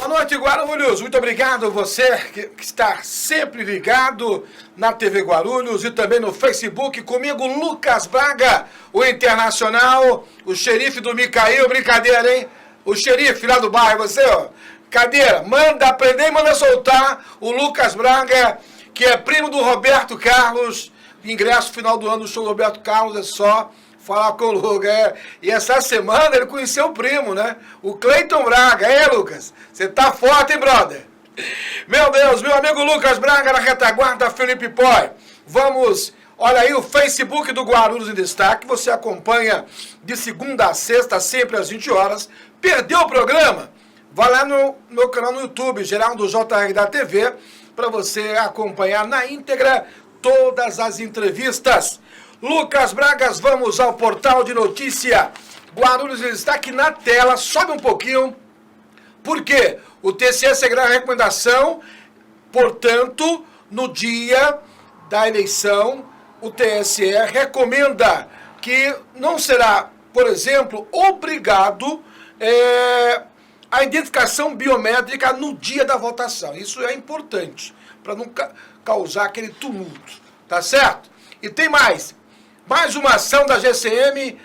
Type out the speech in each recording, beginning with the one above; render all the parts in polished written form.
Boa noite, Guarulhos. Muito obrigado você que está sempre ligado na TV Guarulhos e também no Facebook. Comigo, Lucas Braga, o internacional, o xerife do Micael. Brincadeira, hein? O xerife lá do bairro, você, ó. Cadeira, manda aprender e manda soltar o Lucas Braga, que é primo do Roberto Carlos. Ingresso final do ano do show do Roberto Carlos, é só falar com o Lucas. E essa semana ele conheceu o primo, né? O Cleiton Braga. Lucas? Você tá forte, hein, brother? Meu Deus, meu amigo Lucas Braga na retaguarda, Felipe Poi. Vamos, olha aí o Facebook do Guarulhos em Destaque. Você acompanha de segunda a sexta, sempre às 20 horas. Perdeu o programa? Vai lá no meu canal no YouTube, Geraldo JR da TV, para você acompanhar na íntegra todas as entrevistas. Lucas Bragas, vamos ao portal de notícia. Guarulhos em Destaque na tela, sobe um pouquinho. Por quê? O TCE seguirá a recomendação, portanto, no dia da eleição, o TSE recomenda que não será, por exemplo, obrigado a identificação biométrica no dia da votação. Isso é importante, para não causar aquele tumulto, tá certo? E tem mais uma ação da GCM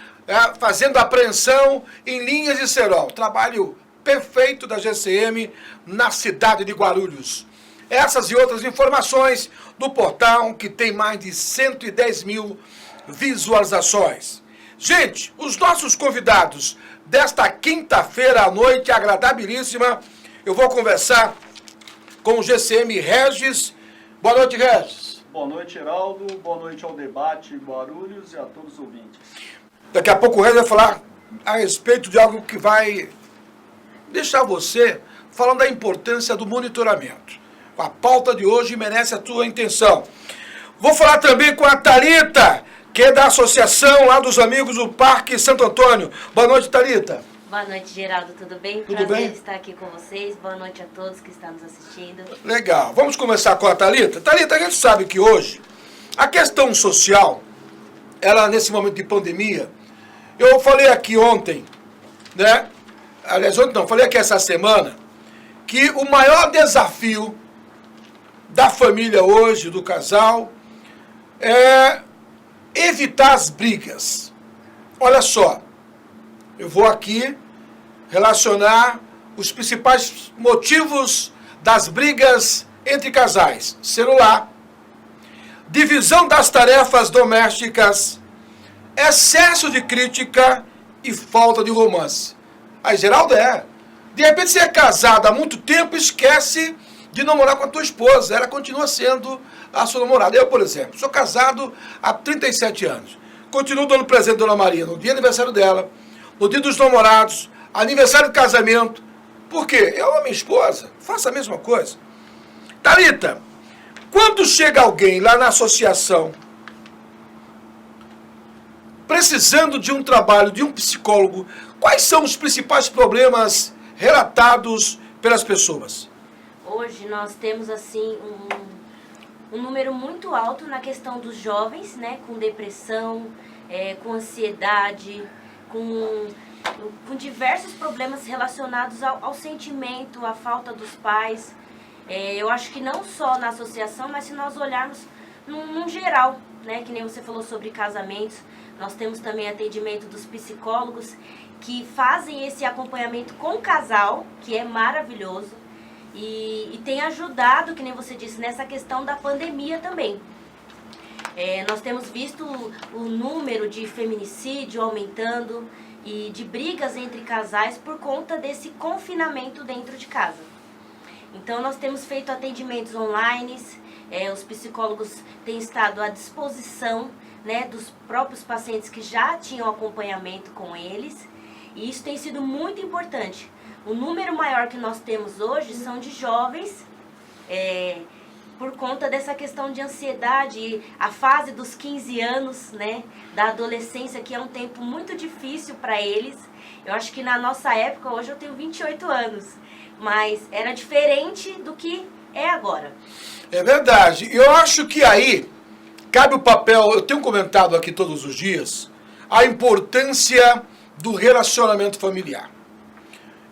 fazendo apreensão em linhas de cerol. Trabalho perfeito da GCM na cidade de Guarulhos. Essas e outras informações do portal que tem mais de 110 mil visualizações. Gente, os nossos convidados desta quinta-feira à noite, agradabilíssima, eu vou conversar com o GCM Regis. Boa noite, Regis. Boa noite, Geraldo. Boa noite ao debate Guarulhos e a todos os ouvintes. Daqui a pouco o Regis vai falar a respeito de algo que vai deixar você falando da importância do monitoramento. A pauta de hoje merece a tua intenção. Vou falar também com a Thalita, que é da associação lá dos amigos do Parque Santo Antônio. Boa noite, Thalita. Boa noite, Geraldo. Tudo bem? Tudo bem? Estar aqui com vocês. Boa noite a todos que estão nos assistindo. Legal. Vamos começar com a Thalita. Thalita, a gente sabe que hoje a questão social, ela nesse momento de pandemia, eu falei aqui ontem, né? Aliás, ontem não, falei aqui essa semana, que o maior desafio da família hoje, do casal, é evitar as brigas. Olha só, eu vou aqui relacionar os principais motivos das brigas entre casais. Celular, divisão das tarefas domésticas, excesso de crítica e falta de romance. Aí, Geraldo, de repente você é casado há muito tempo e esquece de namorar com a tua esposa. Ela continua sendo a sua namorada. Eu, por exemplo, sou casado há 37 anos. Continuo dando presente à Dona Maria no dia do aniversário dela, no dia dos namorados, aniversário de casamento. Por quê? Eu amo a minha esposa. Faça a mesma coisa. Thalita, quando chega alguém lá na associação precisando de um trabalho, de um psicólogo, quais são os principais problemas relatados pelas pessoas? Hoje nós temos, assim, um número muito alto na questão dos jovens, né? Com depressão, com ansiedade, com diversos problemas relacionados ao sentimento, à falta dos pais. Eu acho que não só na associação, mas se nós olharmos num geral, né? Que nem você falou sobre casamentos, nós temos também atendimento dos psicólogos que fazem esse acompanhamento com o casal, que é maravilhoso, e tem ajudado, que nem você disse, nessa questão da pandemia também. Nós temos visto o número de feminicídio aumentando e de brigas entre casais por conta desse confinamento dentro de casa. Então nós temos feito atendimentos online, os psicólogos têm estado à disposição, né, dos próprios pacientes que já tinham acompanhamento com eles, e isso tem sido muito importante. O número maior que nós temos hoje são de jovens, por conta dessa questão de ansiedade, a fase dos 15 anos, né, da adolescência, que é um tempo muito difícil para eles. Eu acho que na nossa época, hoje eu tenho 28 anos, mas era diferente do que é agora. É verdade. Eu acho que aí cabe o papel, eu tenho comentado aqui todos os dias, a importância do relacionamento familiar.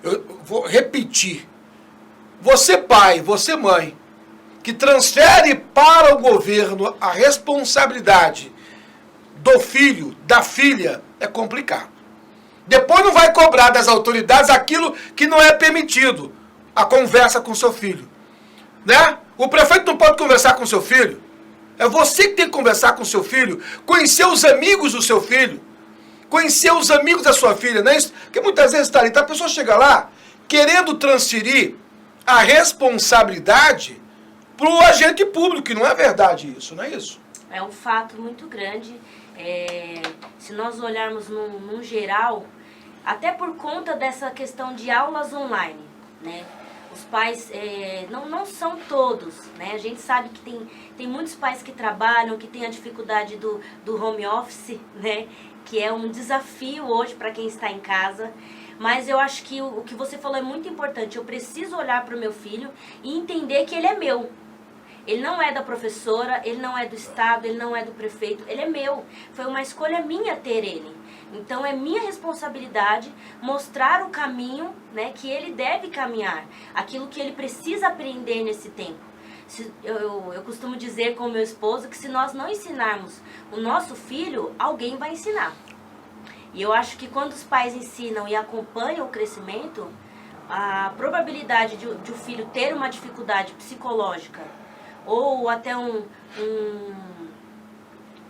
Eu vou repetir. Você pai, você mãe, que transfere para o governo a responsabilidade do filho, da filha, é complicado. Depois não vai cobrar das autoridades aquilo que não é permitido, a conversa com seu filho. Né? O prefeito não pode conversar com seu filho. É você que tem que conversar com seu filho, conhecer os amigos do seu filho, conhecer os amigos da sua filha, não é isso? Porque muitas vezes está ali, a pessoa chega lá querendo transferir a responsabilidade para o agente público, e não é verdade isso, não é isso? É um fato muito grande. Se nós olharmos num geral, até por conta dessa questão de aulas online, né? Os pais, não são todos, né? A gente sabe que tem muitos pais que trabalham, que têm a dificuldade do home office, né? Que é um desafio hoje para quem está em casa. Mas eu acho que o que você falou é muito importante. Eu preciso olhar para o meu filho e entender que ele é meu. Ele não é da professora, ele não é do Estado, ele não é do prefeito, ele é meu. Foi uma escolha minha ter ele. Então é minha responsabilidade mostrar o caminho, né, que ele deve caminhar, aquilo que ele precisa aprender nesse tempo. Eu costumo dizer com o meu esposo que se nós não ensinarmos o nosso filho, alguém vai ensinar. E eu acho que quando os pais ensinam e acompanham o crescimento, a probabilidade de o filho ter uma dificuldade psicológica ou até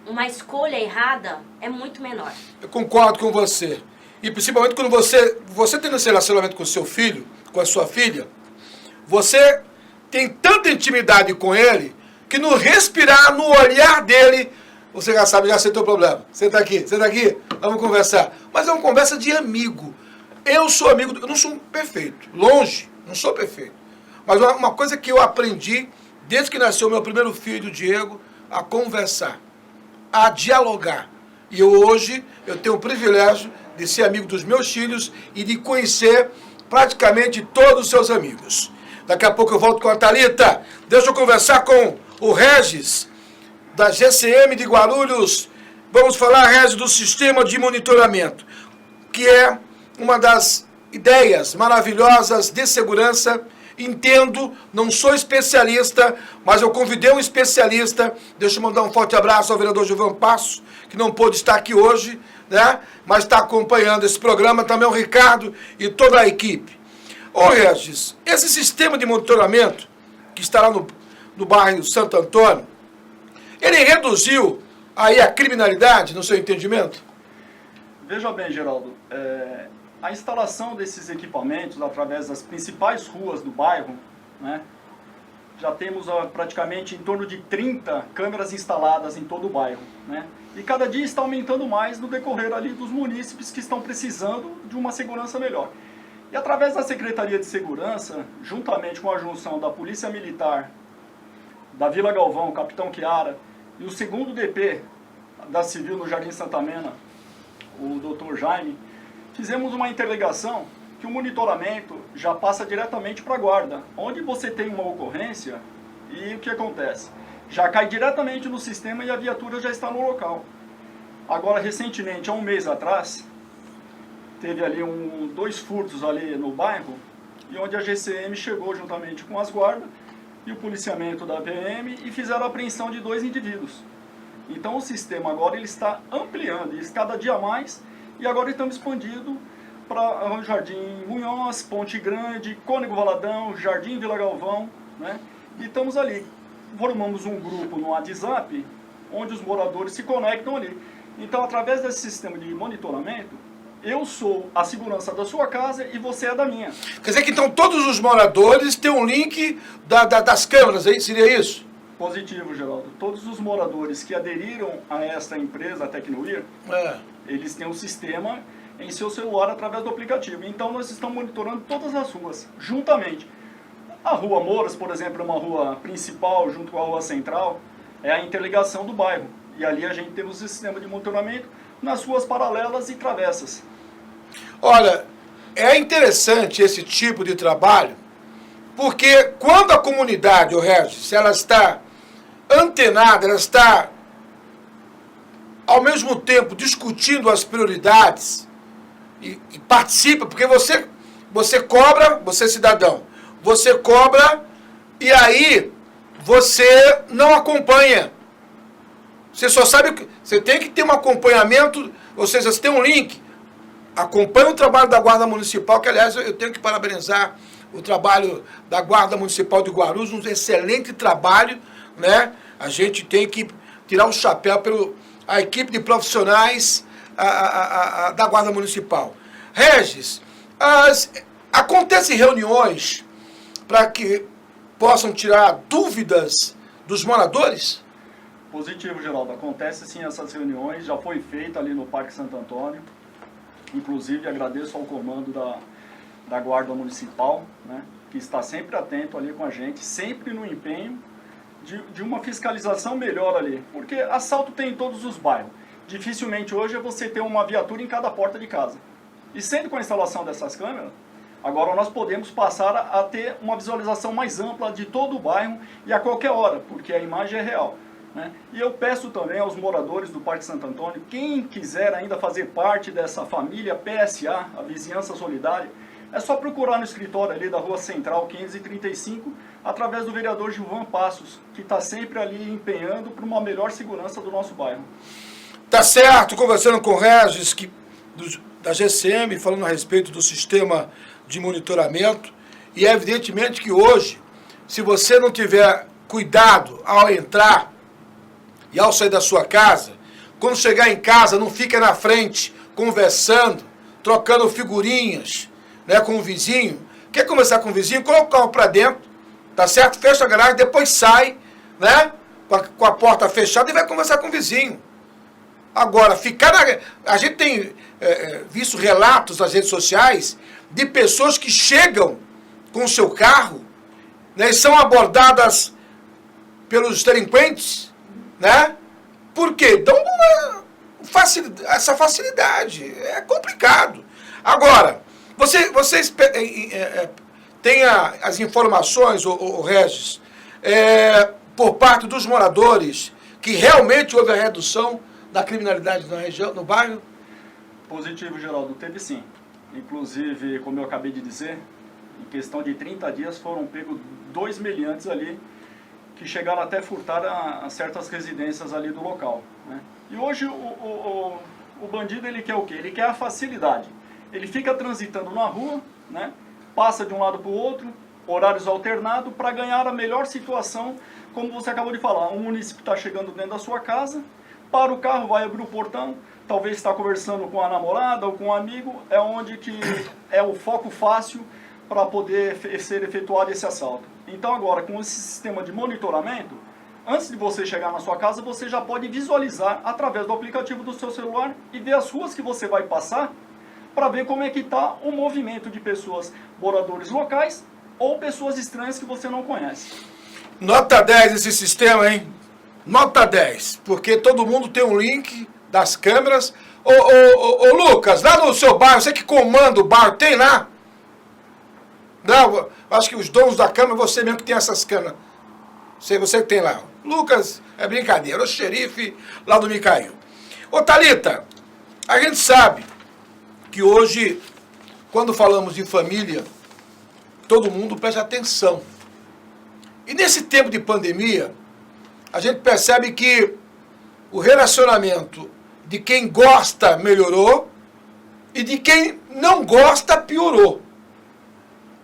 uma escolha errada é muito menor. Eu concordo com você. E principalmente quando você tem esse relacionamento com o seu filho, com a sua filha, você tem tanta intimidade com ele que no respirar, no olhar dele, você já sabe, já sei o teu problema. Senta aqui, vamos conversar. Mas é uma conversa de amigo. Eu sou amigo, eu não sou perfeito, longe, não sou perfeito. Mas uma coisa que eu aprendi, desde que nasceu meu primeiro filho, Diego, a conversar, a dialogar. E hoje eu tenho o privilégio de ser amigo dos meus filhos e de conhecer praticamente todos os seus amigos. Daqui a pouco eu volto com a Thalita. Deixa eu conversar com o Regis, da GCM de Guarulhos. Vamos falar, Regis, do sistema de monitoramento, que é uma das ideias maravilhosas de segurança. Entendo, não sou especialista, mas eu convidei um especialista. Deixa eu mandar um forte abraço ao vereador Gilvan Passos, que não pôde estar aqui hoje, né? Mas está acompanhando esse programa, também o Ricardo e toda a equipe. Ô Regis, esse sistema de monitoramento, que está lá no bairro Santo Antônio, ele reduziu aí a criminalidade, no seu entendimento? Veja bem, Geraldo, a instalação desses equipamentos através das principais ruas do bairro, né, já temos praticamente em torno de 30 câmeras instaladas em todo o bairro, né, e cada dia está aumentando mais no decorrer ali dos munícipes que estão precisando de uma segurança melhor. E através da Secretaria de Segurança, juntamente com a junção da Polícia Militar, da Vila Galvão, Capitão Chiara, e o segundo DP da Civil no Jardim Santa Mena, o Dr. Jaime, fizemos uma interligação que o monitoramento já passa diretamente para a guarda, onde você tem uma ocorrência e o que acontece? Já cai diretamente no sistema e a viatura já está no local. Agora, recentemente, há um mês atrás, teve ali 2 furtos ali no bairro, e onde a GCM chegou juntamente com as guardas e o policiamento da PM e fizeram a apreensão de 2 indivíduos. Então o sistema agora ele está ampliando, e cada dia mais, e agora estamos expandindo para o Jardim Munhoz, Ponte Grande, Cônego Valadão, Jardim Vila Galvão, né? E estamos ali, formamos um grupo no WhatsApp, onde os moradores se conectam ali. Então, através desse sistema de monitoramento, eu sou a segurança da sua casa e você é da minha. Quer dizer que então todos os moradores têm um link das câmeras, aí seria isso? Positivo, Geraldo. Todos os moradores que aderiram a esta empresa, a Tecnoir, eles têm um sistema em seu celular através do aplicativo. Então nós estamos monitorando todas as ruas, juntamente. A Rua Moras, por exemplo, é uma rua principal junto com a Rua Central, é a interligação do bairro. E ali a gente temos esse sistema de monitoramento nas ruas paralelas e travessas. Olha, é interessante esse tipo de trabalho, porque quando a comunidade, o Regis, ela está antenada, ela está ao mesmo tempo discutindo as prioridades e participa, porque você cobra, você cidadão, você cobra e aí você não acompanha. Você só sabe que você tem que ter um acompanhamento, ou seja, você tem um link. Acompanha o trabalho da Guarda Municipal, que aliás eu tenho que parabenizar o trabalho da Guarda Municipal de Guarulhos, um excelente trabalho, né? A gente tem que tirar o chapéu pela equipe de profissionais da Guarda Municipal. Regis, acontecem reuniões para que possam tirar dúvidas dos moradores? Positivo, Geraldo. Acontece sim essas reuniões, já foi feita ali no Parque Santo Antônio. Inclusive agradeço ao comando da Guarda Municipal, né, que está sempre atento ali com a gente, sempre no empenho de uma fiscalização melhor ali. Porque assalto tem em todos os bairros. Dificilmente hoje é você ter uma viatura em cada porta de casa. E sendo com a instalação dessas câmeras, agora nós podemos passar a ter uma visualização mais ampla de todo o bairro e a qualquer hora, porque a imagem é real, né? E eu peço também aos moradores do Parque Santo Antônio, quem quiser ainda fazer parte dessa família PSA, a Vizinhança Solidária, é só procurar no escritório ali da Rua Central 535, através do vereador Gilvan Passos, que está sempre ali empenhando para uma melhor segurança do nosso bairro. Tá certo, conversando com o Regis, da GCM, falando a respeito do sistema de monitoramento, e é evidentemente que hoje, se você não tiver cuidado ao entrar e ao sair da sua casa, quando chegar em casa, não fica na frente conversando, trocando figurinhas, né, com o vizinho. Quer conversar com o vizinho? Coloca o carro para dentro, tá certo? Fecha a garagem, depois sai, né, com a porta fechada e vai conversar com o vizinho. Agora, a gente tem visto relatos nas redes sociais de pessoas que chegam com o seu carro, né, e são abordadas pelos delinquentes, né? Por quê? Dão essa facilidade. É complicado. Agora, vocês têm as informações, o Regis, por parte dos moradores, que realmente houve a redução da criminalidade na região, no bairro? Positivo, Geraldo, teve sim. Inclusive, como eu acabei de dizer, em questão de 30 dias foram pegos 2 meliantes ali, que chegaram até furtar a certas residências ali do local, né? E hoje o bandido, ele quer o quê? Ele quer a facilidade. Ele fica transitando na rua, né? Passa de um lado para o outro, horários alternados, para ganhar a melhor situação, como você acabou de falar. Um munícipe está chegando dentro da sua casa, para o carro, vai abrir o portão, talvez está conversando com a namorada ou com um amigo, é onde que é o foco fácil para poder ser efetuado esse assalto. Então agora, com esse sistema de monitoramento, antes de você chegar na sua casa, você já pode visualizar através do aplicativo do seu celular e ver as ruas que você vai passar, para ver como é que está o movimento de pessoas, moradores locais ou pessoas estranhas que você não conhece. Nota 10 esse sistema, hein? Nota 10, porque todo mundo tem um link das câmeras. Ô Lucas, lá no seu bairro, você que comanda o bairro, tem lá? Não, acho que os donos da câmera, você mesmo que tem essas câmeras. Você que tem lá. Lucas, é brincadeira, o xerife lá do Micael. Ô Thalita, a gente sabe que hoje, quando falamos de família, todo mundo presta atenção. E nesse tempo de pandemia, a gente percebe que o relacionamento de quem gosta melhorou e de quem não gosta piorou.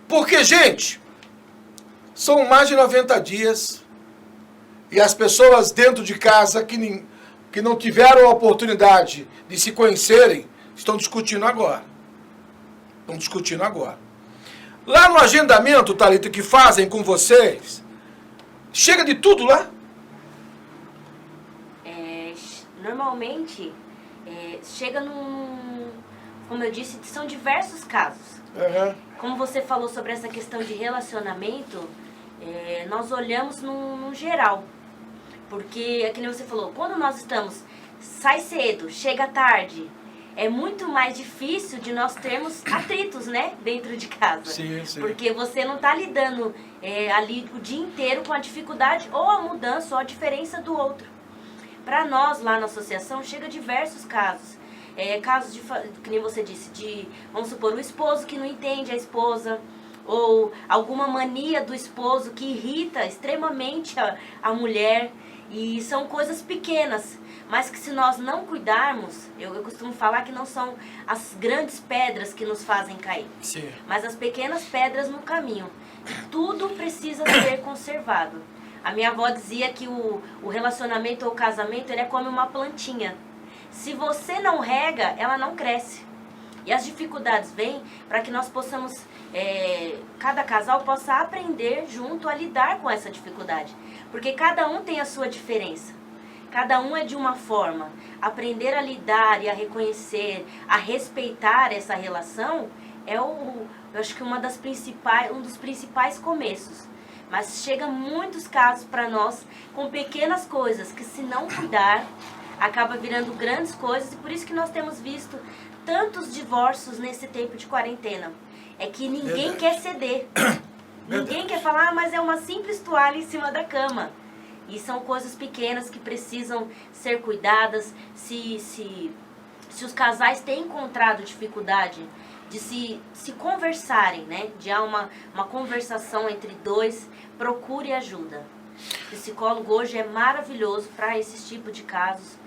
Porque, gente, são mais de 90 dias e as pessoas dentro de casa que não tiveram a oportunidade de se conhecerem estão discutindo agora. Estão discutindo agora. Lá no agendamento, Thalita, que fazem com vocês, chega de tudo lá? Normalmente, chega como eu disse, são diversos casos. Uhum. Como você falou sobre essa questão de relacionamento, nós olhamos no geral. Porque, é que nem você falou, quando nós sai cedo, chega tarde, é muito mais difícil de nós termos atritos, né, dentro de casa. Sim, sim. Porque você não está lidando ali o dia inteiro com a dificuldade ou a mudança ou a diferença do outro. Para nós, lá na associação, chega diversos casos. Casos que nem você disse, vamos supor, o esposo que não entende a esposa, ou alguma mania do esposo que irrita extremamente a mulher. E são coisas pequenas, mas que se nós não cuidarmos, eu costumo falar que não são as grandes pedras que nos fazem cair, Sim. mas as pequenas pedras no caminho. Tudo precisa ser conservado. A minha avó dizia que o relacionamento ou o casamento, ele é como uma plantinha. Se você não rega, ela não cresce. E as dificuldades vêm para que nós possamos, cada casal possa aprender junto a lidar com essa dificuldade. Porque cada um tem a sua diferença. Cada um é de uma forma. Aprender a lidar e a reconhecer, a respeitar essa relação eu acho que um dos principais começos. Mas chega muitos casos para nós com pequenas coisas que, se não cuidar, acaba virando grandes coisas. E por isso que nós temos visto tantos divórcios nesse tempo de quarentena. É que ninguém quer ceder. Ninguém quer falar, mas é uma simples toalha em cima da cama. E são coisas pequenas que precisam ser cuidadas. Se os casais têm encontrado dificuldade de se conversarem, né? De há uma conversação entre dois, procure ajuda. O psicólogo hoje é maravilhoso para esse tipo de casos,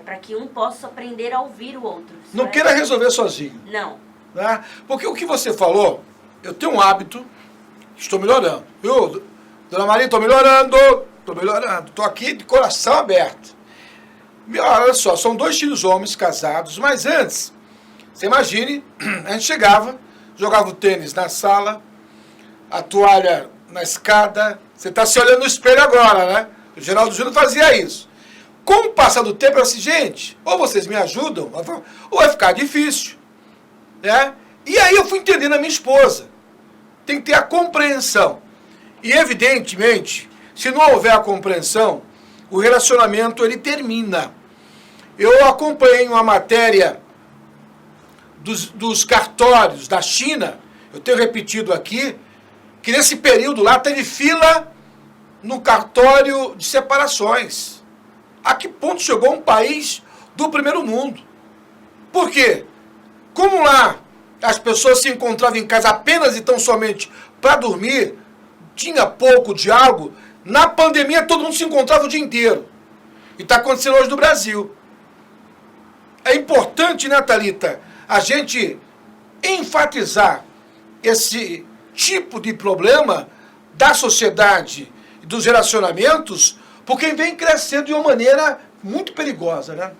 para que um possa aprender a ouvir o outro. Não queira resolver sozinho. Não. Né? Porque o que você falou, eu tenho um hábito, estou melhorando. Viu, Dona Maria, estou melhorando. Estou aqui de coração aberto. Olha só, são 2 filhos homens casados, mas antes, você imagine, a gente chegava, jogava o tênis na sala, a toalha na escada, você está se olhando no espelho agora, né? O Geraldo Júnior fazia isso. Com o passar do tempo, eu disse, gente, ou vocês me ajudam, ou vai ficar difícil. Né? E aí eu fui entendendo a minha esposa. Tem que ter a compreensão. E evidentemente, se não houver a compreensão, o relacionamento ele termina. Eu acompanhei uma matéria dos cartórios da China, eu tenho repetido aqui, que nesse período lá teve fila no cartório de separações. A que ponto chegou um país do primeiro mundo? Por quê? Como lá as pessoas se encontravam em casa apenas e tão somente para dormir, tinha pouco diálogo, na pandemia todo mundo se encontrava o dia inteiro. E está acontecendo hoje no Brasil. É importante, né, Thalita, a gente enfatizar esse tipo de problema da sociedade e dos relacionamentos, porque vem crescendo de uma maneira muito perigosa, né?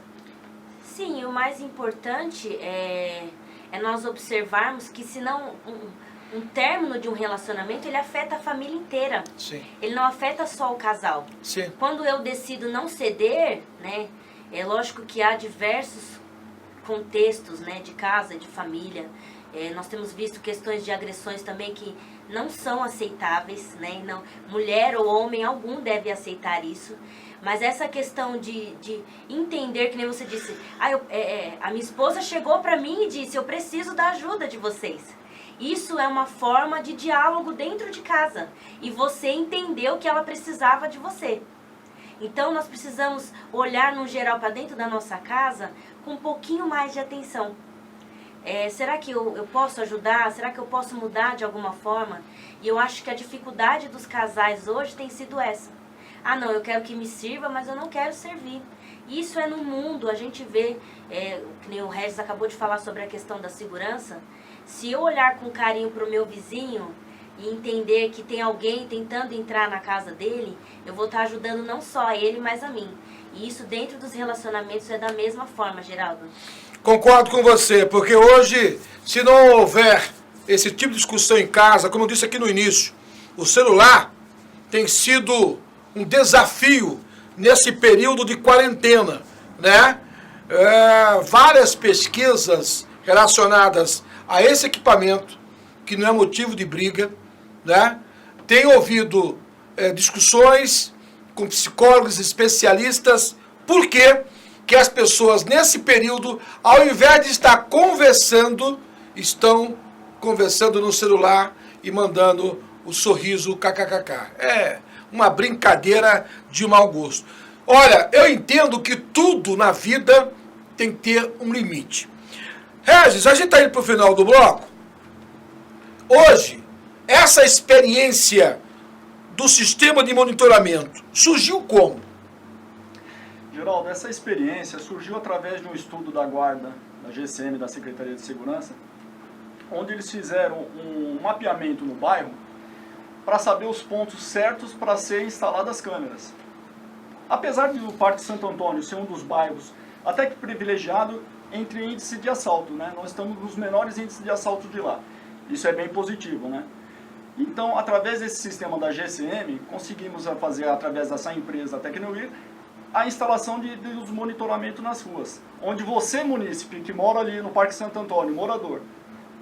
Sim, o mais importante é nós observarmos que, se não um término de um relacionamento, ele afeta a família inteira. Sim. Ele não afeta só o casal. Sim. Quando eu decido não ceder, né, é lógico que há diversos contextos, né, de casa, de família. Nós temos visto questões de agressões também que não são aceitáveis, né, e não, mulher ou homem algum deve aceitar isso. Mas essa questão de entender, que nem você disse, a minha esposa chegou para mim e disse, eu preciso da ajuda de vocês. Isso é uma forma de diálogo dentro de casa. E você entendeu que ela precisava de você. Então nós precisamos olhar no geral para dentro da nossa casa com um pouquinho mais de atenção. Será que eu posso ajudar? Será que eu posso mudar de alguma forma? E eu acho que a dificuldade dos casais hoje tem sido essa. Ah, não, eu quero que me sirva, mas eu não quero servir. Isso é no mundo, a gente vê, que nem o Regis acabou de falar sobre a questão da segurança. Se eu olhar com carinho para o meu vizinho e entender que tem alguém tentando entrar na casa dele, eu vou estar ajudando não só a ele, mas a mim. E isso dentro dos relacionamentos é da mesma forma, Geraldo. Concordo com você, porque hoje, se não houver esse tipo de discussão em casa, como eu disse aqui no início, o celular tem sido um desafio nesse período de quarentena, né? Várias pesquisas relacionadas a esse equipamento, que não é motivo de briga, né? Tenho ouvido discussões com psicólogos especialistas, por quê? Que as pessoas nesse período, ao invés de estar conversando, estão conversando no celular e mandando o sorriso kkkk. É uma brincadeira de mau gosto. Olha, eu entendo que tudo na vida tem que ter um limite. Regis, a gente está indo para o final do bloco. Hoje Essa experiência do sistema de monitoramento surgiu como? Geraldo, essa experiência surgiu através de um estudo da Guarda, da GCM, da Secretaria de Segurança, onde eles fizeram um mapeamento no bairro para saber os pontos certos para serem instaladas as câmeras. Apesar de o Parque Santo Antônio ser um dos bairros até que privilegiado entre índice de assalto, né? Nós estamos nos menores índices de assalto de lá. Isso é bem positivo, né? Então, através desse sistema da GCM, conseguimos fazer, através dessa empresa Tecnowir, a instalação dos monitoramentos nas ruas. Onde você, munícipe, que mora ali no Parque Santo Antônio, morador,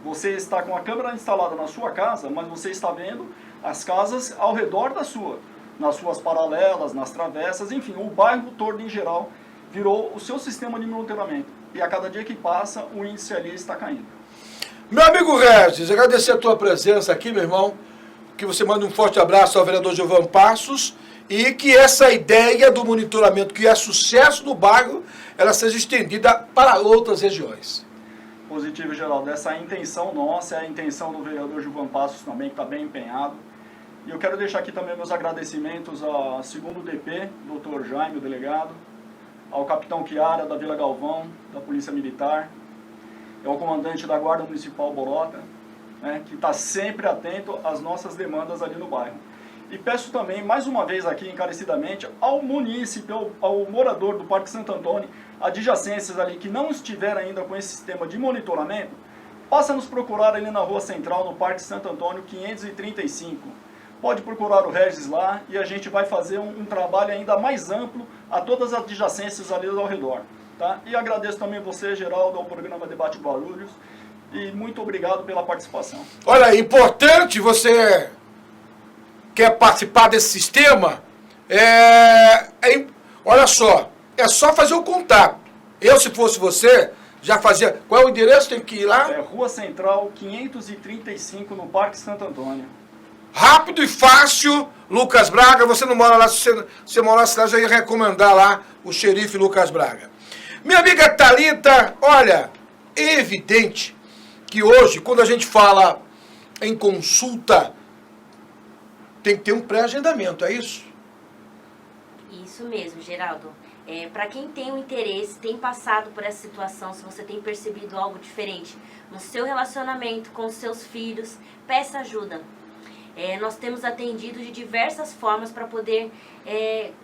você está com a câmera instalada na sua casa, mas você está vendo as casas ao redor da sua, nas ruas paralelas, nas travessas, enfim, o bairro todo em geral virou o seu sistema de monitoramento. E a cada dia que passa, o índice ali está caindo. Meu amigo Regis, agradecer a tua presença aqui, meu irmão, que você manda um forte abraço ao vereador Gilvan Passos e que essa ideia do monitoramento, que é sucesso no bairro, ela seja estendida para outras regiões. Positivo, Geraldo. Essa é a intenção nossa, é a intenção do vereador Gilvan Passos também, que está bem empenhado. E eu quero deixar aqui também meus agradecimentos ao segundo DP, doutor Jaime, o delegado, ao capitão Chiara, da Vila Galvão, da Polícia Militar, ao comandante da Guarda Municipal Bolota, né, que está sempre atento às nossas demandas ali no bairro. E peço também, mais uma vez aqui, encarecidamente, ao munícipe, ao morador do Parque Santo Antônio, adjacências ali que não estiver ainda com esse sistema de monitoramento, passa a nos procurar ali na Rua Central, no Parque Santo Antônio 535. Pode procurar o Regis lá e a gente vai fazer um trabalho ainda mais amplo a todas as adjacências ali ao redor. Tá? E agradeço também você, Geraldo, ao programa Debate Guarulhos, e muito obrigado pela participação. Olha, é importante, você quer participar desse sistema, olha só, é só fazer o contato. Eu, se fosse você, já fazia. Qual é o endereço? Tem que ir lá? É Rua Central 535, no Parque Santo Antônio. Rápido e fácil, Lucas Braga. Você não mora lá, se você morasse lá, já ia recomendar lá o xerife Lucas Braga. Minha amiga Thalita, olha, é evidente que hoje, quando a gente fala em consulta, tem que ter um pré-agendamento, é isso? Isso mesmo, Geraldo. Para quem tem um interesse, tem passado por essa situação, se você tem percebido algo diferente no seu relacionamento com os seus filhos, peça ajuda. Nós temos atendido de diversas formas para poder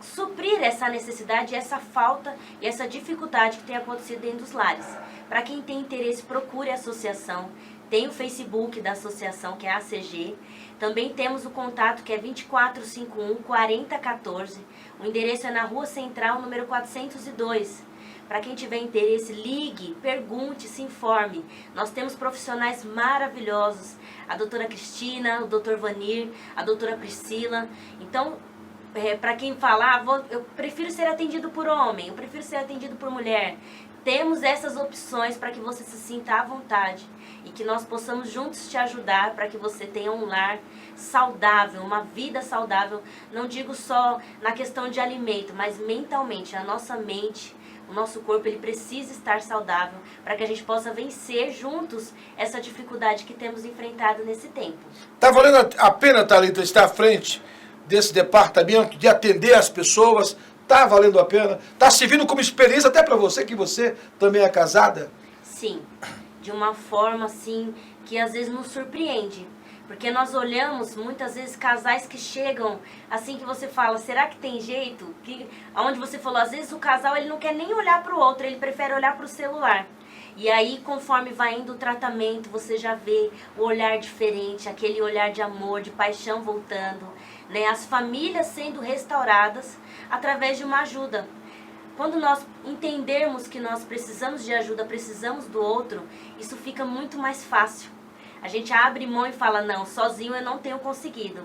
suprir essa necessidade, essa falta e essa dificuldade que tem acontecido dentro dos lares. Para quem tem interesse, procure a associação. Tem o Facebook da associação, que é a ACG. Também temos o contato, que é 2451-4014. O endereço é na Rua Central, número 402. Para quem tiver interesse, ligue, pergunte, se informe. Nós temos profissionais maravilhosos. A doutora Cristina, o doutor Vanir, a doutora Priscila. Então, para quem falar, eu prefiro ser atendido por homem, eu prefiro ser atendido por mulher. Temos essas opções para que você se sinta à vontade e que nós possamos juntos te ajudar para que você tenha um lar saudável, uma vida saudável. Não digo só na questão de alimento, mas mentalmente, a nossa mente, o nosso corpo, ele precisa estar saudável para que a gente possa vencer juntos essa dificuldade que temos enfrentado nesse tempo. Está valendo a pena, Thalita, estar à frente desse departamento, de atender as pessoas? Está valendo a pena? Está servindo como experiência até para você, que você também é casada? Sim, de uma forma assim que às vezes nos surpreende. Porque nós olhamos muitas vezes casais que chegam assim que você fala, será que tem jeito? Onde você falou, às vezes o casal ele não quer nem olhar para o outro, ele prefere olhar para o celular. E aí, conforme vai indo o tratamento, você já vê o olhar diferente, aquele olhar de amor, de paixão voltando, né? As famílias sendo restauradas através de uma ajuda. Quando nós entendermos que nós precisamos de ajuda, precisamos do outro, isso fica muito mais fácil. A gente abre mão e fala, não, sozinho eu não tenho conseguido.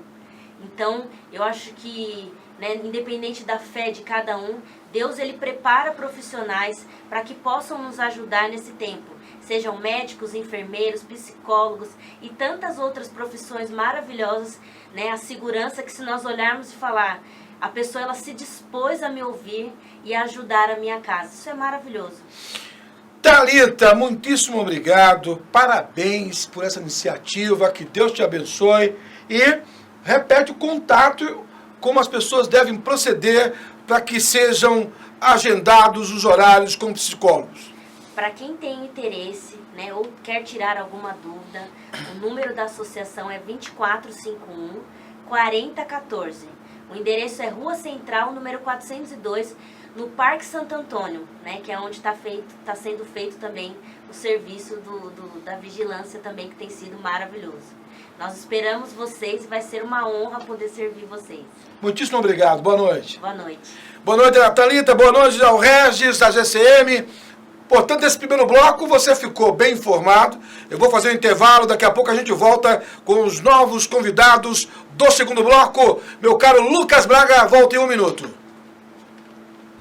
Então, eu acho que, né, independente da fé de cada um, Deus ele prepara profissionais para que possam nos ajudar nesse tempo. Sejam médicos, enfermeiros, psicólogos e tantas outras profissões maravilhosas, né? A segurança que se nós olharmos e falar, a pessoa ela se dispôs a me ouvir e a ajudar a minha casa. Isso é maravilhoso. Thalita, muitíssimo obrigado. Parabéns por essa iniciativa. Que Deus te abençoe. e repete o contato, como as pessoas devem proceder para que sejam agendados os horários com psicólogos. Para quem tem interesse, né, ou quer tirar alguma dúvida, o número da associação é 2451-4014. O endereço é Rua Central, número 402, no Parque Santo Antônio, né, que é onde está sendo feito também o serviço da vigilância também, que tem sido maravilhoso. Nós esperamos vocês e vai ser uma honra poder servir vocês. Muitíssimo obrigado. Boa noite. Boa noite. Boa noite, Thalita. Boa noite ao Regis, da GCM. Portanto, esse primeiro bloco você ficou bem informado. Eu vou fazer um intervalo, daqui a pouco a gente volta com os novos convidados do segundo bloco. Meu caro Lucas Braga, volta em 1 minuto.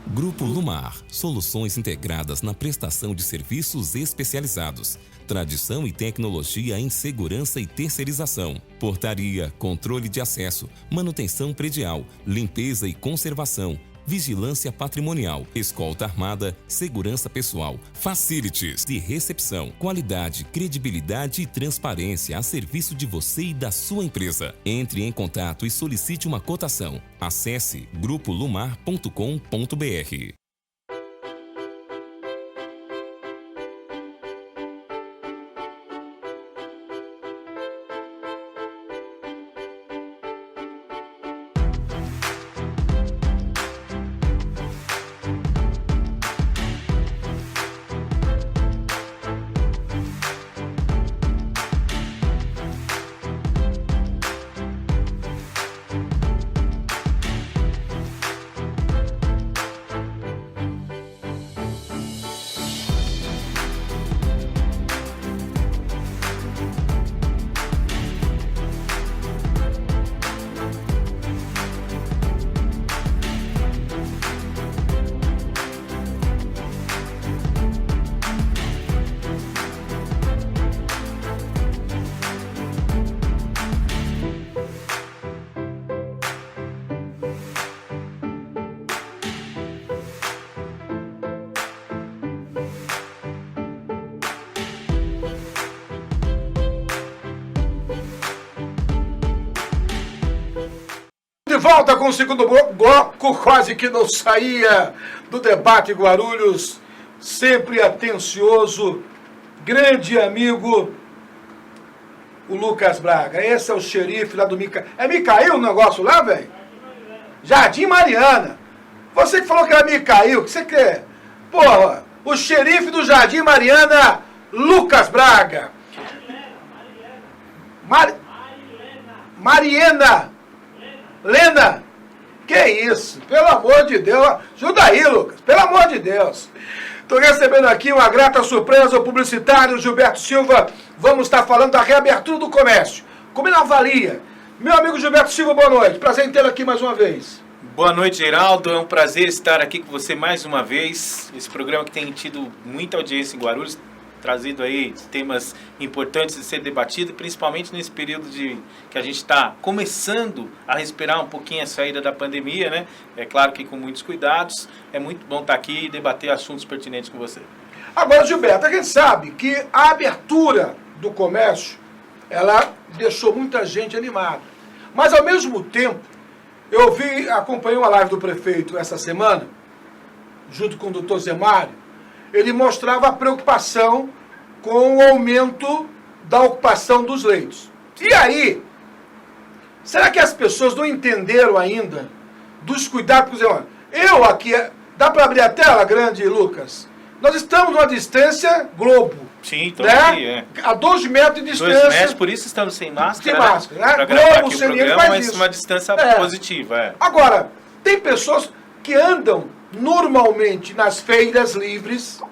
Grupo Lumar, soluções integradas na prestação de serviços especializados. Tradição e tecnologia em segurança e terceirização. Portaria, controle de acesso, manutenção predial, limpeza e conservação. Vigilância patrimonial, escolta armada, segurança pessoal, facilities de recepção, qualidade, credibilidade e transparência a serviço de você e da sua empresa. Entre em contato e solicite uma cotação. Acesse grupolumar.com.br. De volta com o segundo bloco, quase que não saía do debate Guarulhos, sempre atencioso, grande amigo, o Lucas Braga. Esse é o xerife lá do Micael. É Micael o negócio lá, velho? Jardim Mariana. Você que falou que era Micael, o que você quer? Porra, o xerife do Jardim Mariana, Lucas Braga. Mariana. Lena, que isso? Pelo amor de Deus. Ajuda aí, Lucas. Pelo amor de Deus. Estou recebendo aqui uma grata surpresa, o publicitário Gilberto Silva. Vamos estar falando da reabertura do comércio. Como ele avalia? Meu amigo Gilberto Silva, boa noite. Prazer em tê-lo aqui mais uma vez. Boa noite, Geraldo. É um prazer estar aqui com você mais uma vez. Esse programa que tem tido muita audiência em Guarulhos, trazido aí temas importantes de ser debatido, principalmente nesse período que a gente está começando a respirar um pouquinho a saída da pandemia, né? É claro que com muitos cuidados. É muito bom estar aqui e debater assuntos pertinentes com você. Agora, Gilberto, a gente sabe que a abertura do comércio, ela deixou muita gente animada. Mas, ao mesmo tempo, eu acompanhei uma live do prefeito essa semana, junto com o doutor Zé Mário. Ele mostrava a preocupação com o aumento da ocupação dos leitos. E aí, será que as pessoas não entenderam ainda dos cuidados? Por exemplo, eu aqui, dá para abrir a tela grande, Lucas? Nós estamos numa distância globo. Sim, estamos aqui, é. A 2 metros de distância. 2 metros, por isso estamos sem máscara. Sem máscara, né? Para gravar Globo, aqui o CNN programa, faz mas isso. uma distância positiva. É. Agora, tem pessoas que andam normalmente nas feiras livres,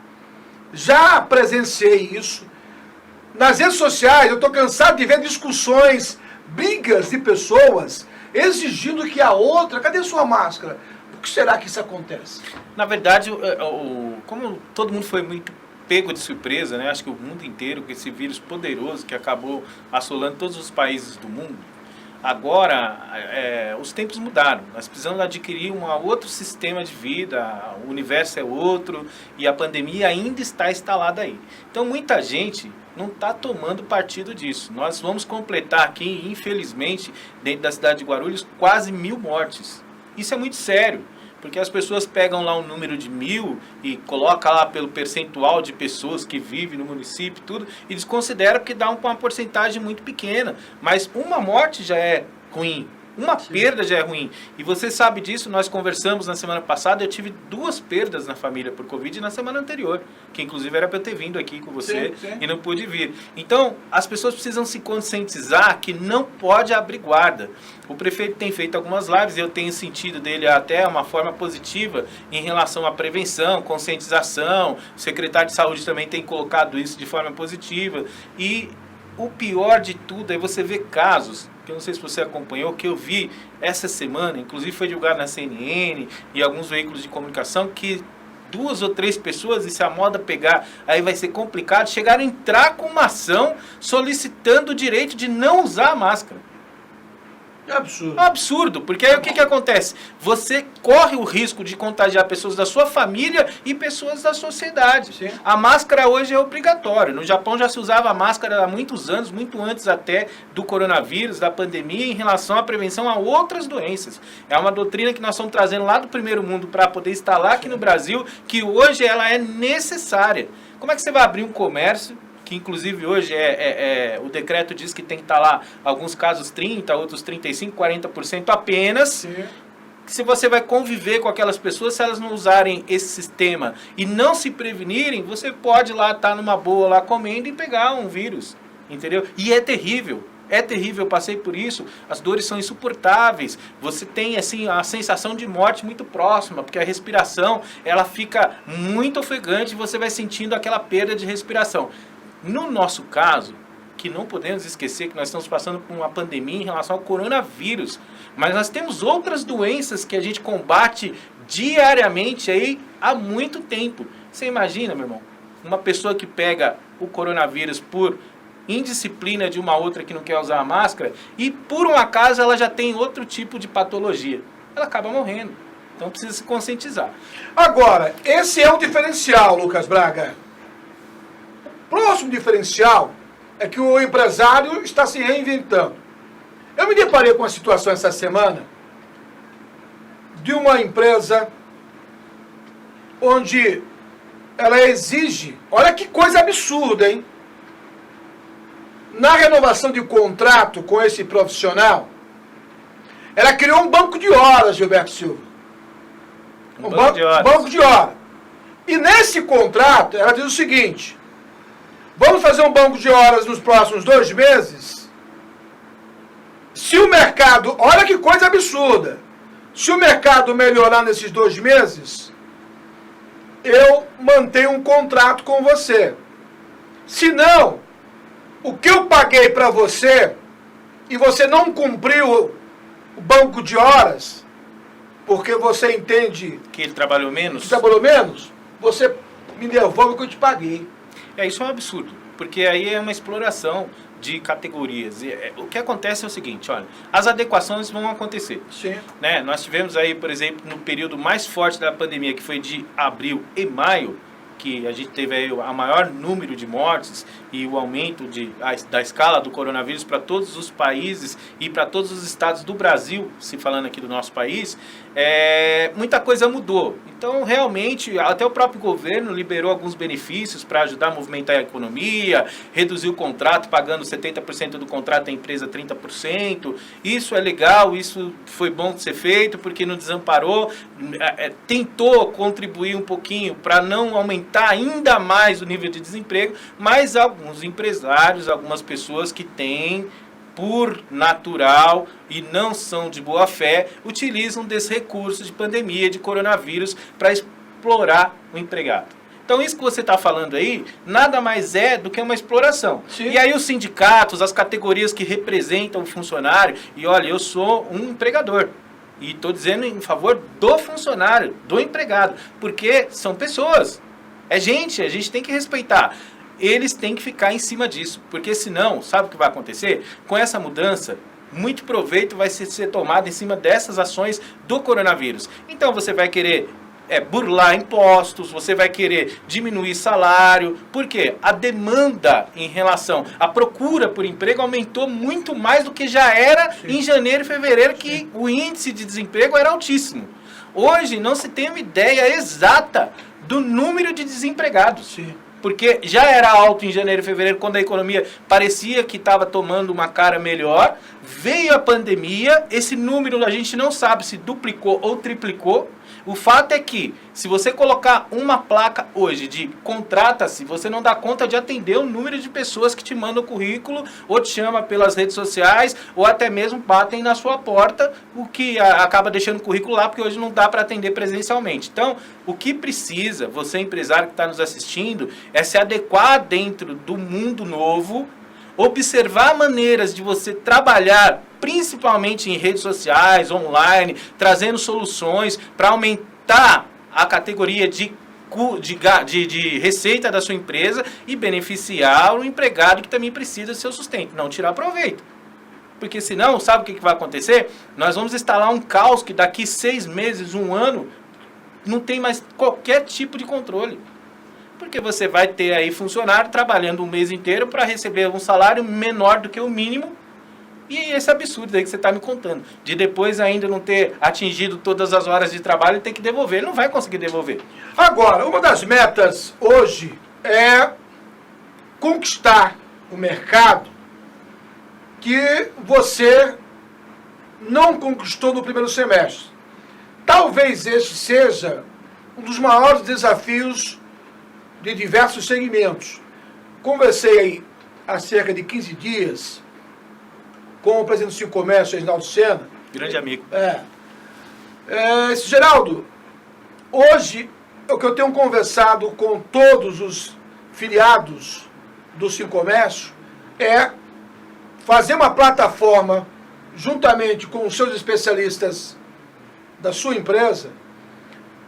já presenciei isso. Nas redes sociais, eu estou cansado de ver discussões, brigas de pessoas exigindo que a outra, cadê sua máscara? Por que será que isso acontece? Na verdade, como todo mundo foi muito pego de surpresa, né? Acho que o mundo inteiro, com esse vírus poderoso que acabou assolando todos os países do mundo, agora os tempos mudaram. Nós precisamos adquirir um outro sistema de vida, o universo é outro e a pandemia ainda está instalada aí. Então muita gente não está tomando partido disso. Nós vamos completar aqui, infelizmente, dentro da cidade de Guarulhos, quase 1.000 mortes. Isso é muito sério, porque as pessoas pegam lá um número de 1.000 e colocam lá pelo percentual de pessoas que vivem no município, tudo, e desconsideram que dá uma porcentagem muito pequena. Mas uma morte já é ruim. Uma perda já é ruim. E você sabe disso, nós conversamos na semana passada, eu tive 2 perdas na família por Covid na semana anterior, que inclusive era para eu ter vindo aqui com você e não pude vir. Então, as pessoas precisam se conscientizar que não pode abrir guarda. O prefeito tem feito algumas lives e eu tenho sentido dele até uma forma positiva em relação à prevenção, conscientização. O secretário de saúde também tem colocado isso de forma positiva. E o pior de tudo é você ver casos, que eu não sei se você acompanhou, que eu vi essa semana, inclusive foi divulgado na CNN e alguns veículos de comunicação, que 2 ou 3 pessoas, e se a moda pegar, aí vai ser complicado, chegaram a entrar com uma ação solicitando o direito de não usar a máscara. É absurdo. Absurdo, porque aí o que acontece? Você corre o risco de contagiar pessoas da sua família e pessoas da sociedade. Sim. A máscara hoje é obrigatória. No Japão já se usava a máscara há muitos anos, muito antes até do coronavírus, da pandemia, em relação à prevenção a outras doenças. É uma doutrina que nós estamos trazendo lá do primeiro mundo para poder instalar aqui no Brasil, que hoje ela é necessária. Como é que você vai abrir um comércio, que inclusive hoje o decreto diz que tem que estar lá, alguns casos 30%, outros 35%, 40% apenas. Sim. Se você vai conviver com aquelas pessoas, se elas não usarem esse sistema e não se prevenirem, você pode lá estar numa boa lá comendo e pegar um vírus, entendeu? E é terrível. É terrível, eu passei por isso, as dores são insuportáveis, você tem assim a sensação de morte muito próxima, porque a respiração ela fica muito ofegante e você vai sentindo aquela perda de respiração. No nosso caso, que não podemos esquecer que nós estamos passando por uma pandemia em relação ao coronavírus, mas nós temos outras doenças que a gente combate diariamente aí há muito tempo. Você imagina, meu irmão, uma pessoa que pega o coronavírus por indisciplina de uma outra que não quer usar a máscara e por um acaso ela já tem outro tipo de patologia, ela acaba morrendo. Então precisa se conscientizar. Agora, esse é o diferencial, Lucas Braga. O próximo diferencial é que o empresário está se reinventando. Eu me deparei com uma situação essa semana de uma empresa onde ela exige, olha que coisa absurda, hein? Na renovação de contrato com esse profissional, ela criou um banco de horas, Gilberto Silva. Um banco de horas. Banco de horas. E nesse contrato, ela diz o seguinte: vamos fazer um banco de horas nos próximos 2 meses? Se o mercado, olha que coisa absurda, se o mercado melhorar nesses 2 meses, eu mantenho um contrato com você. Se não, o que eu paguei para você e você não cumpriu o banco de horas, porque você entende que ele trabalhou menos? Que trabalhou menos, você me devolve o que eu te paguei. Isso é um absurdo, porque aí é uma exploração de categorias. O que acontece é o seguinte, olha, as adequações vão acontecer. Sim. Né? Nós tivemos aí, por exemplo, no período mais forte da pandemia, que foi de abril e maio, que a gente teve aí a maior número de mortes e o aumento da escala do coronavírus para todos os países e para todos os estados do Brasil, se falando aqui do nosso país, muita coisa mudou. Então, realmente, até o próprio governo liberou alguns benefícios para ajudar a movimentar a economia, reduziu o contrato, pagando 70% do contrato à empresa 30%. Isso é legal, isso foi bom de ser feito, porque não desamparou, tentou contribuir um pouquinho para não aumentar ainda mais o nível de desemprego, mas alguns empresários, algumas pessoas que têm por natural e não são de boa fé, utilizam desse recurso de pandemia, de coronavírus, para explorar o empregado. Então isso que você está falando aí, nada mais é do que uma exploração. Sim. E aí os sindicatos, as categorias que representam o funcionário, e olha, eu sou um empregador, e estou dizendo em favor do funcionário, do empregado, porque são pessoas, é gente, a gente tem que respeitar. Eles têm que ficar em cima disso, porque senão, sabe o que vai acontecer? Com essa mudança, muito proveito vai ser tomado em cima dessas ações do coronavírus. Então você vai querer burlar impostos, você vai querer diminuir salário. Por quê? A demanda em relação à procura por emprego aumentou muito mais do que já era em janeiro e fevereiro, que o índice de desemprego era altíssimo. Hoje não se tem uma ideia exata do número de desempregados. Sim. Porque já era alto em janeiro e fevereiro, quando a economia parecia que estava tomando uma cara melhor. Veio a pandemia, esse número a gente não sabe se duplicou ou triplicou. O fato é que, se você colocar uma placa hoje de contrata-se, você não dá conta de atender o número de pessoas que te mandam currículo, ou te chama pelas redes sociais, ou até mesmo batem na sua porta, o que acaba deixando o currículo lá, porque hoje não dá para atender presencialmente. Então, o que precisa, você empresário que está nos assistindo, é se adequar dentro do mundo novo, observar maneiras de você trabalhar, principalmente em redes sociais, online, trazendo soluções para aumentar a categoria de receita da sua empresa e beneficiar o empregado que também precisa do seu sustento, não tirar proveito. Porque senão, sabe o que vai acontecer? Nós vamos instalar um caos que daqui 6 meses, 1 ano, não tem mais qualquer tipo de controle. Porque você vai ter aí funcionário trabalhando um mês inteiro para receber um salário menor do que o mínimo. E esse absurdo aí que você está me contando. De depois ainda não ter atingido todas as horas de trabalho e ter que devolver. Ele não vai conseguir devolver. Agora, uma das metas hoje é conquistar o mercado que você não conquistou no primeiro semestre. Talvez este seja um dos maiores desafios de diversos segmentos. Conversei aí há cerca de 15 dias com o presidente do Sincomércio, Reginaldo Sena. Grande amigo. Geraldo, hoje o que eu tenho conversado com todos os filiados do Sincomércio é fazer uma plataforma juntamente com os seus especialistas da sua empresa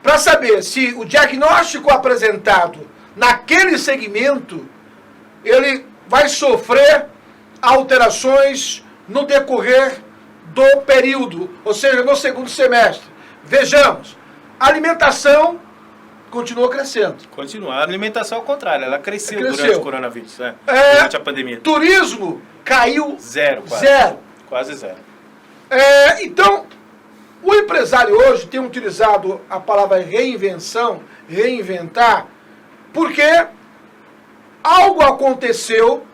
para saber se o diagnóstico apresentado naquele segmento ele vai sofrer alterações no decorrer do período, ou seja, no segundo semestre. Vejamos, a alimentação continuou crescendo. Continua. A alimentação, ao contrário, ela cresceu durante o coronavírus, durante a pandemia. Turismo caiu zero. Quase zero. Então, o empresário hoje tem utilizado a palavra reinvenção, reinventar, porque algo aconteceu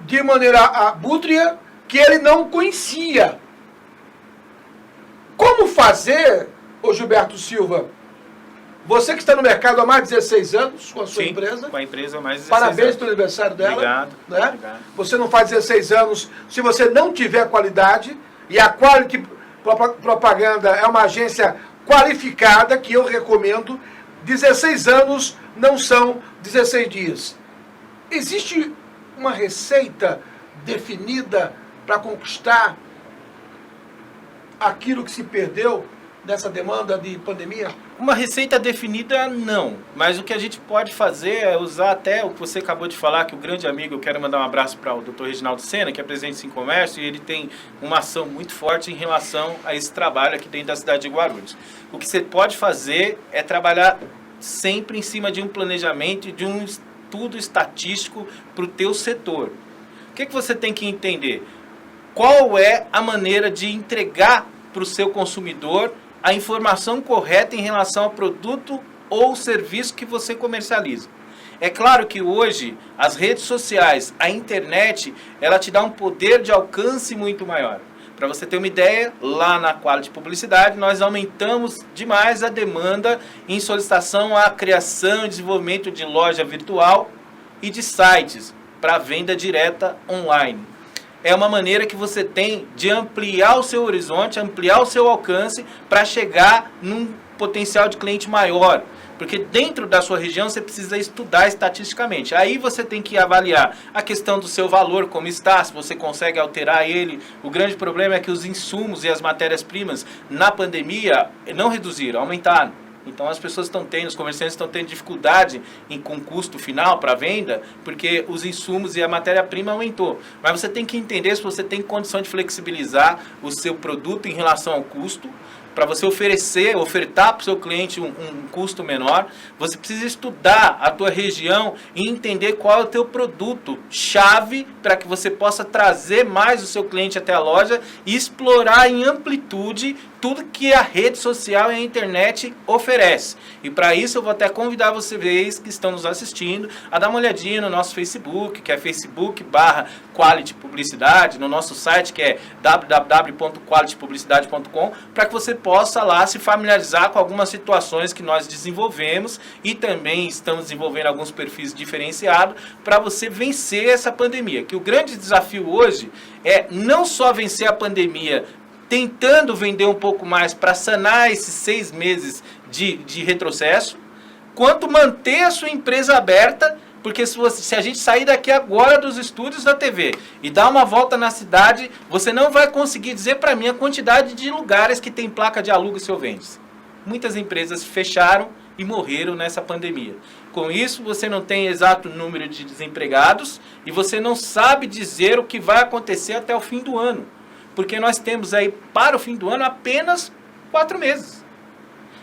de maneira abútria que ele não conhecia. Como fazer, ô Gilberto Silva, você que está no mercado há mais de 16 anos com a sua empresa. Com a empresa há mais de 16 Parabéns anos. pelo aniversário dela. Obrigado. Né? Obrigado. Você não faz 16 anos se você não tiver qualidade, e a Quality Propaganda é uma agência qualificada que eu recomendo. 16 anos não são 16 dias. Existe uma receita definida para conquistar aquilo que se perdeu nessa demanda de pandemia? Uma receita definida, não. Mas o que a gente pode fazer é usar até o que você acabou de falar, que o grande amigo, eu quero mandar um abraço para o Dr. Reginaldo Sena, que é presidente do Sincomércio, e ele tem uma ação muito forte em relação a esse trabalho aqui dentro da cidade de Guarulhos. O que você pode fazer é trabalhar sempre em cima de um planejamento e de um estudo estatístico para o teu setor. O que você tem que entender? Qual é a maneira de entregar para o seu consumidor a informação correta em relação ao produto ou serviço que você comercializa. É claro que hoje as redes sociais, a internet, ela te dá um poder de alcance muito maior. Para você ter uma ideia, lá na Quality Publicidade nós aumentamos demais a demanda em solicitação à criação e desenvolvimento de loja virtual e de sites para venda direta online. É uma maneira que você tem de ampliar o seu horizonte, ampliar o seu alcance para chegar num potencial de cliente maior. Porque dentro da sua região você precisa estudar estatisticamente. Aí você tem que avaliar a questão do seu valor, como está, se você consegue alterar ele. O grande problema é que os insumos e as matérias-primas na pandemia não reduziram, aumentaram. Então as pessoas estão tendo, os comerciantes estão tendo dificuldade com custo final para venda, porque os insumos e a matéria-prima aumentou. Mas você tem que entender se você tem condição de flexibilizar o seu produto em relação ao custo, para você ofertar para o seu cliente um custo menor. Você precisa estudar a tua região e entender qual é o teu produto chave para que você possa trazer mais o seu cliente até a loja e explorar em amplitude tudo que a rede social e a internet oferece. E para isso eu vou até convidar vocês que estão nos assistindo a dar uma olhadinha no nosso Facebook, que é facebook.com/Quality Publicidade, no nosso site que é www.qualitypublicidade.com, para que você possa lá se familiarizar com algumas situações que nós desenvolvemos e também estamos desenvolvendo alguns perfis diferenciados para você vencer essa pandemia. Que o grande desafio hoje é não só vencer a pandemia tentando vender um pouco mais para sanar esses 6 meses de retrocesso, quanto manter a sua empresa aberta, porque se a gente sair daqui agora dos estúdios da TV e dar uma volta na cidade, você não vai conseguir dizer para mim a quantidade de lugares que tem placa de aluga seu vendes. Muitas empresas fecharam e morreram nessa pandemia. Com isso, você não tem exato número de desempregados e você não sabe dizer o que vai acontecer até o fim do ano. Porque nós temos aí, para o fim do ano, apenas 4 meses.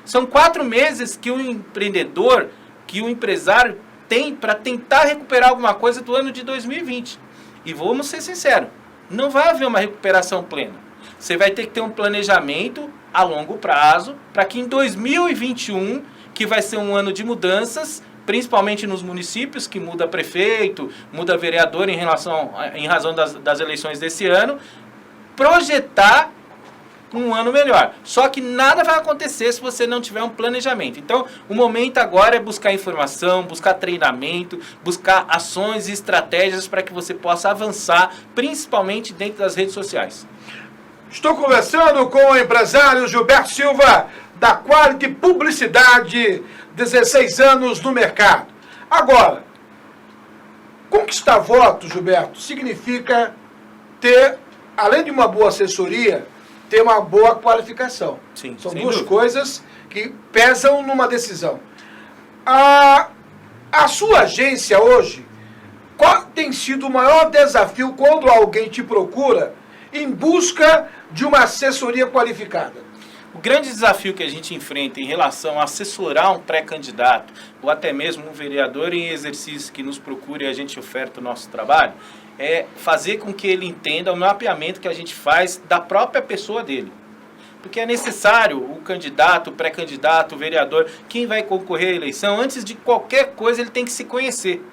São 4 meses que o empreendedor, que o empresário tem para tentar recuperar alguma coisa do ano de 2020. E vamos ser sinceros, não vai haver uma recuperação plena. Você vai ter que ter um planejamento a longo prazo para que em 2021, que vai ser um ano de mudanças, principalmente nos municípios, que muda prefeito, muda vereador em razão das eleições desse ano, projetar um ano melhor. Só que nada vai acontecer se você não tiver um planejamento. Então, o momento agora é buscar informação, buscar treinamento, buscar ações e estratégias para que você possa avançar, principalmente dentro das redes sociais. Estou conversando com o empresário Gilberto Silva, da Quality Publicidade, 16 anos no mercado. Agora, conquistar voto, Gilberto, significa ter, além de uma boa assessoria, ter uma boa qualificação. Sim, são sem duas dúvida. coisas que pesam numa decisão. A sua agência hoje, qual tem sido o maior desafio quando alguém te procura em busca de uma assessoria qualificada? O grande desafio que a gente enfrenta em relação a assessorar um pré-candidato ou até mesmo um vereador em exercício que nos procure e a gente oferta o nosso trabalho é fazer com que ele entenda o mapeamento que a gente faz da própria pessoa dele. Porque é necessário o candidato, o pré-candidato, o vereador, quem vai concorrer à eleição, antes de qualquer coisa ele tem que se conhecer.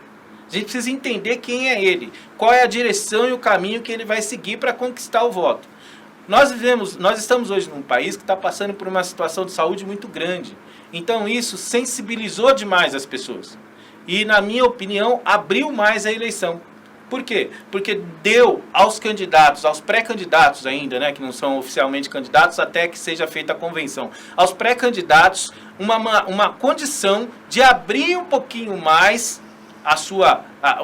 A gente precisa entender quem é ele, qual é a direção e o caminho que ele vai seguir para conquistar o voto. Nós estamos hoje num país que está passando por uma situação de saúde muito grande. Então isso sensibilizou demais as pessoas. E, na minha opinião, abriu mais a eleição. Por quê? Porque deu aos candidatos, aos pré-candidatos ainda, né, que não são oficialmente candidatos, até que seja feita a convenção, aos pré-candidatos uma condição de abrir um pouquinho mais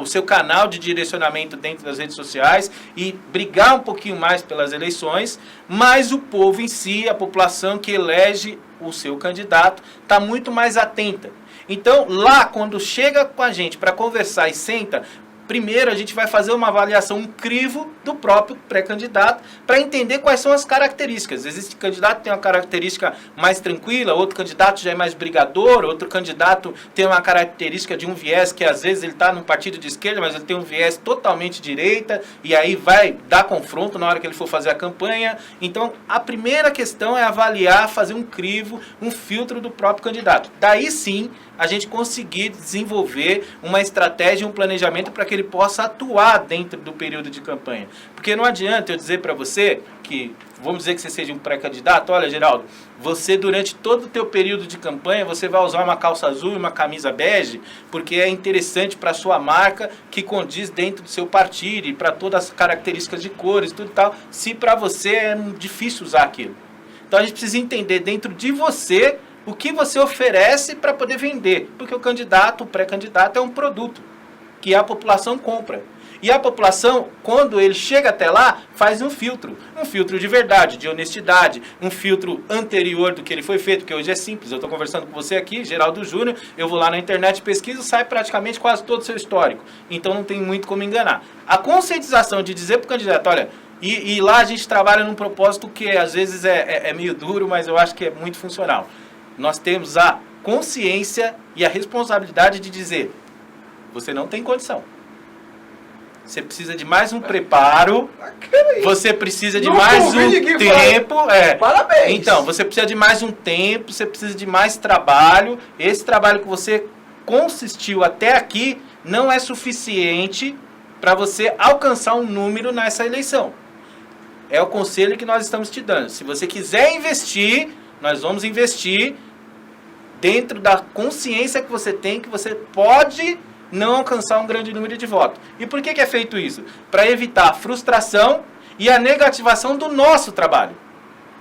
o seu canal de direcionamento dentro das redes sociais e brigar um pouquinho mais pelas eleições, mas o povo em si, a população que elege o seu candidato, está muito mais atenta. Então, lá, quando chega com a gente para conversar e senta, primeiro a gente vai fazer uma avaliação, um crivo do próprio pré-candidato para entender quais são as características. Existe candidato que tem uma característica mais tranquila, outro candidato já é mais brigador, outro candidato tem uma característica de um viés que às vezes ele está num partido de esquerda, mas ele tem um viés totalmente direita e aí vai dar confronto na hora que ele for fazer a campanha. Então, a primeira questão é avaliar, fazer um crivo, um filtro do próprio candidato. Daí sim, a gente conseguir desenvolver uma estratégia, um planejamento para que ele possa atuar dentro do período de campanha. Porque não adianta eu dizer para você que, vamos dizer que você seja um pré-candidato, olha, Geraldo, você durante todo o teu período de campanha, você vai usar uma calça azul e uma camisa bege, porque é interessante para a sua marca, que condiz dentro do seu partido e para todas as características de cores, tudo e tal, se para você é difícil usar aquilo. Então a gente precisa entender dentro de você o que você oferece para poder vender. Porque o candidato, o pré-candidato é um produto que a população compra. E a população, quando ele chega até lá, faz um filtro de verdade, de honestidade, um filtro anterior do que ele foi feito, porque hoje é simples. Eu estou conversando com você aqui, Geraldo Júnior, eu vou lá na internet, pesquiso, sai praticamente quase todo o seu histórico. Então não tem muito como enganar. A conscientização de dizer para o candidato, olha, E lá a gente trabalha num propósito que às vezes é meio duro, mas eu acho que é muito funcional. Nós temos a consciência e a responsabilidade de dizer, você não tem condição. Você precisa de mais um preparo, você precisa de mais um tempo. Parabéns! Então, você precisa de mais um tempo, você precisa de mais trabalho. Esse trabalho que você consistiu até aqui não é suficiente para você alcançar um número nessa eleição. É o conselho que nós estamos te dando. Se você quiser investir, nós vamos investir dentro da consciência que você tem, que você pode não alcançar um grande número de votos. E por que é feito isso? Para evitar a frustração e a negativação do nosso trabalho.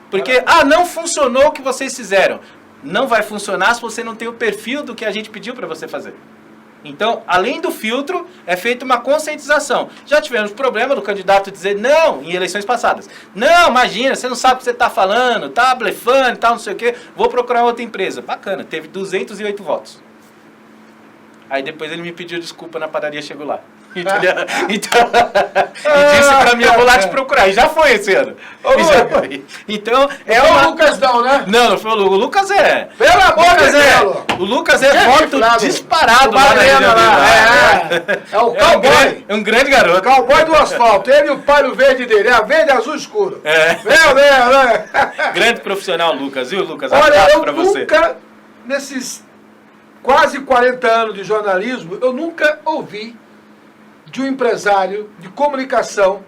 Porque, não funcionou o que vocês fizeram. Não vai funcionar se você não tem o perfil do que a gente pediu para você fazer. Então, além do filtro, é feita uma conscientização. Já tivemos problema do candidato dizer não em eleições passadas. Não, imagina, você não sabe o que você está falando, está blefando, tal, não sei o quê, vou procurar outra empresa. Bacana, teve 208 votos. Aí depois ele me pediu desculpa na padaria, chegou lá. Entendeu? Então, e disse pra mim, eu vou lá te procurar. E já foi esse ano. E já foi. Então, o Lucas não, né? Não foi o Lucas. O Lucas é... Pelo amor de Deus! O Lucas é voto disparado lá na região. É o cowboy. É um grande garoto. Cowboy do asfalto. Ele e o palho verde dele. É a verde azul escuro. Meu Deus, né? Grande profissional, Lucas. Viu, Lucas? Olha, eu nunca, nesses quase 40 anos de jornalismo, eu nunca ouvi de um empresário de comunicação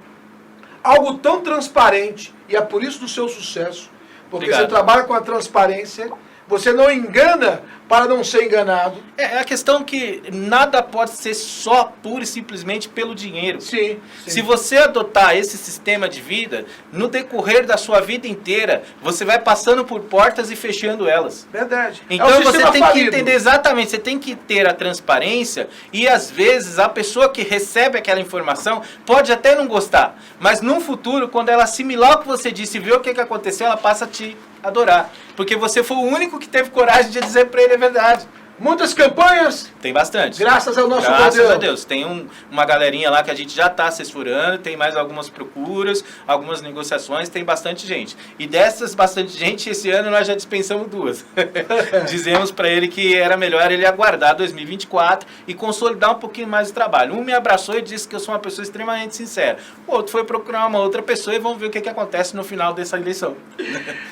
algo tão transparente, e é por isso do seu sucesso, porque Obrigado. Você trabalha com a transparência, você não engana para não ser enganado. É a questão que nada pode ser só pura e simplesmente pelo dinheiro. Sim. Se você adotar esse sistema de vida, no decorrer da sua vida inteira, você vai passando por portas e fechando elas. Verdade. Então você tem que entender exatamente, você tem que ter a transparência e às vezes a pessoa que recebe aquela informação pode até não gostar, mas no futuro, quando ela assimilar o que você disse e ver o que aconteceu, ela passa a te adorar. Porque você foi o único que teve coragem de dizer para ele a verdade. Muitas campanhas? Tem bastante. Graças ao nosso Graças Deus. a Deus. Tem uma galerinha lá que a gente já está assessorando, tem mais algumas procuras, algumas negociações, tem bastante gente. E dessas bastante gente, esse ano nós já dispensamos 2. Dizemos para ele que era melhor ele aguardar 2024 e consolidar um pouquinho mais o trabalho. Um me abraçou e disse que eu sou uma pessoa extremamente sincera. O outro foi procurar uma outra pessoa e vamos ver o que acontece no final dessa eleição.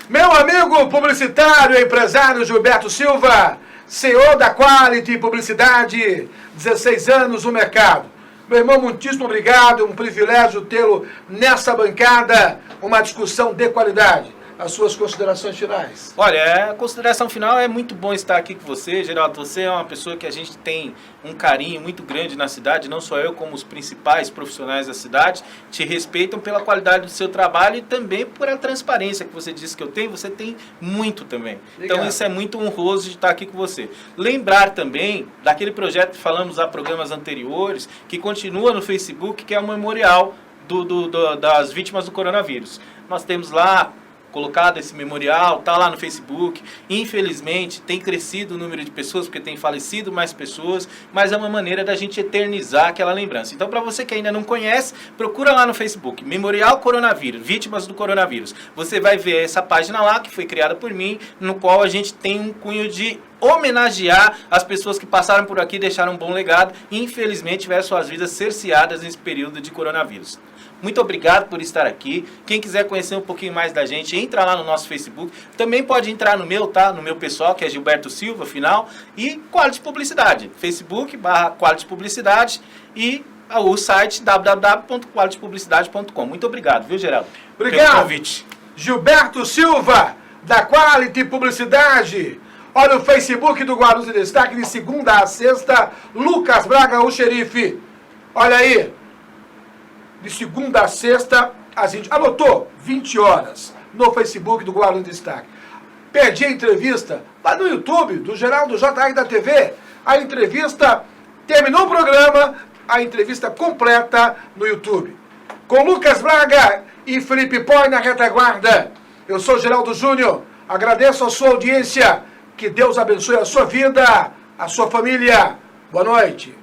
Meu amigo publicitário e empresário Gilberto Silva, CEO da Quality Publicidade, 16 anos no mercado. Meu irmão, muitíssimo obrigado, um privilégio tê-lo nessa bancada, uma discussão de qualidade. As suas considerações finais. Olha, a consideração final é muito bom estar aqui com você, Geraldo. Você é uma pessoa que a gente tem um carinho muito grande na cidade, não só eu, como os principais profissionais da cidade, te respeitam pela qualidade do seu trabalho e também por a transparência que você disse que eu tenho, você tem muito também. Obrigado. Então isso é muito honroso de estar aqui com você. Lembrar também daquele projeto que falamos há programas anteriores, que continua no Facebook, que é o memorial das vítimas do coronavírus. Nós temos lá colocado esse memorial, está lá no Facebook. Infelizmente, tem crescido o número de pessoas, porque tem falecido mais pessoas, mas é uma maneira da gente eternizar aquela lembrança. Então, para você que ainda não conhece, procura lá no Facebook, Memorial Coronavírus, Vítimas do Coronavírus. Você vai ver essa página lá, que foi criada por mim, no qual a gente tem um cunho de homenagear as pessoas que passaram por aqui, deixaram um bom legado e, infelizmente, tiveram suas vidas cerceadas nesse período de coronavírus. Muito obrigado por estar aqui. Quem quiser conhecer um pouquinho mais da gente, entra lá no nosso Facebook. Também pode entrar no meu, tá? No meu pessoal, que é Gilberto Silva, final. E Quality Publicidade. Facebook/Quality Publicidade e o site www.qualitypublicidade.com. Muito obrigado, viu, Geraldo? Obrigado. Pelo convite. Gilberto Silva, da Quality Publicidade. Olha o Facebook do Guarulhos em Destaque, de segunda a sexta. Lucas Braga, o xerife. Olha aí. De segunda a sexta, anotou? 20 horas, no Facebook do Guarulhos em Destaque. Perdi a entrevista lá no YouTube, do Geraldo JR da TV. A entrevista, terminou o programa, a entrevista completa no YouTube. Com Lucas Braga e Felipe Poi na retaguarda. Eu sou Geraldo Júnior, agradeço a sua audiência, que Deus abençoe a sua vida, a sua família. Boa noite.